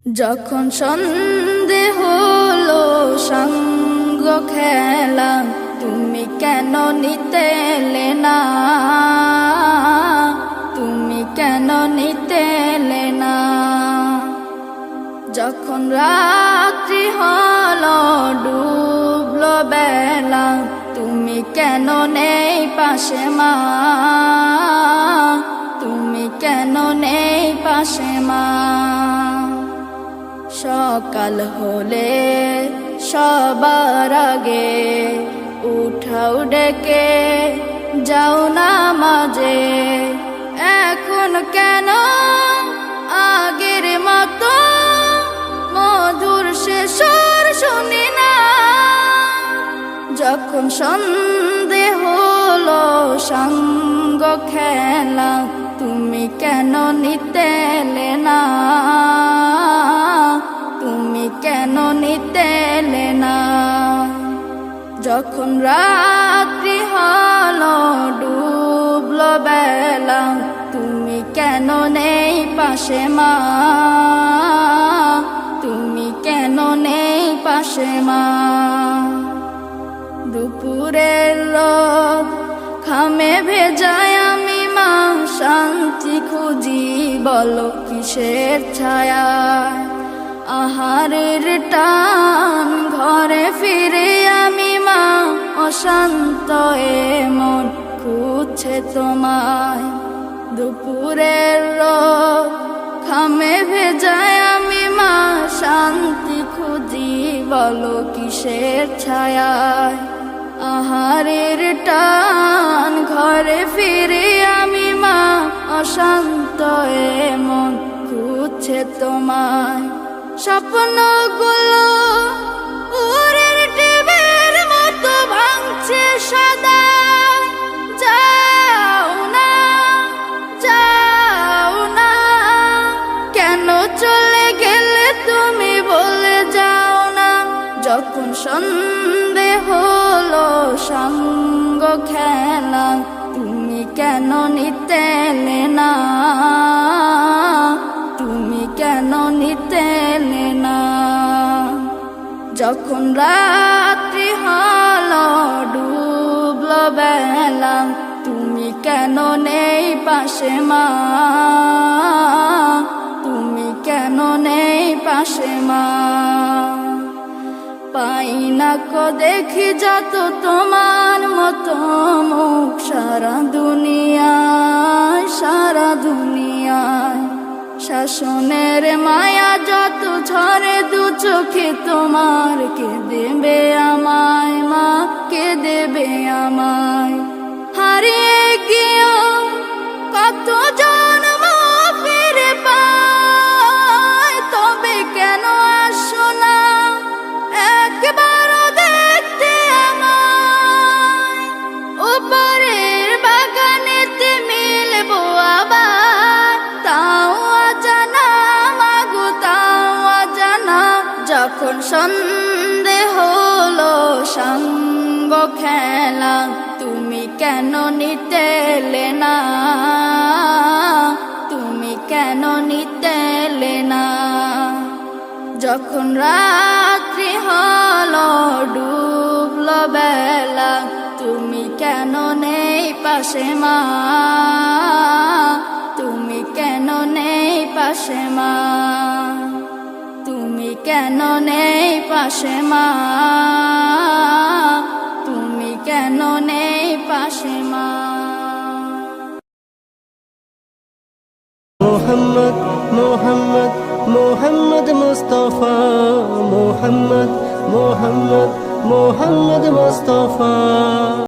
যখন সন্ধে হলো সঙ্গ খেলা, তুমি কেন নিতে এলে না? তুমি কেন নিতে এলে না? যখন রাত্রি হলো ডুবলো বেলা, তুমি কেন নেই পাশে মা? তুমি কেন নেই পাশে মা? সকাল হলে সবার আগে উঠাও ডেকে যাও না মাঝে, এখন কেন আগের মতো মধুর সে সুর শুনি না? যখন সন্ধে হলো সঙ্গ খেলা, তুমি কেন নিতে এলে না? তুমি কেন নিতে এলে না? যখন রাত্রি হলো ডুবলো বেলা, তুমি কেন নেই পাশে মা? তুমি কেন নেই পাশে মা? দুপুরের রোদ ঘামে ভেজায় আমি মা, শান্তি খুঁজি বলো কিসের ছায়ায়? আহারের টান ঘরে ফিরে আমি মা, অশান্ত এ মন খুঁজছে তোমায়। দুপুরের রোদ ঘামে ভেজায় আমি মা, শান্তি খুঁজি বলো কিসের ছায়ায়? আহারের টান ঘরে ফিরে আমি মা, অশান্ত এ মন খুঁজছে তোমায়। স্বপ্নগুলো উড়ের টিবের মতো ভাঙছে সদা, যাও না যাও না, কেন চলে গেলে তুমি বলে যাও না? যখন সন্ধে হলো সঙ্গ খেলা, তুমি কেন নিতে এলে না? তুমি কেন নিতে এলে না? যখন রাত্রি হলো ডুবলো বেলা, তুমি কেন নেই পাশে মা? তুমি কেন নেই পাশে মা? পাই না কো দেখি যত তোমার মতো মুখ, সারা দুনিয়ায় সারা দুনিয়ায়। শাসনের মায়া যত ঝরে দু চোখে তোমার, কে দেবে আমায় মা? কে দেবে আমায়? হারিয়ে গিয়েও কত জন্ম ফিরে পায়, তবে কেন আসো না একবারও দেখতে আমায়? ওপারের বাগানেতে মিলবো আবার, তাও অজানা মাগো তাও অজানা। যখন সন্ধে হলো সঙ্গ খেলা, তুমি কেন নিতে এলে না? তুমি কেন নিতে এলে না? যখন রাত্রি হলো ডুবলো বেলা, তুমি কেন নেই পাশে মা? তুমি কেন নেই পাশে মা? তুমি কেন নেই পাশে মা? তুমি কেন নেই পাশে মা? মোহাম্মদ মোহাম্মদ মোহাম্মদ মুস্তাফা, মোহাম্মদ মোহাম্মদ মোহাম্মদ মুস্তাফা।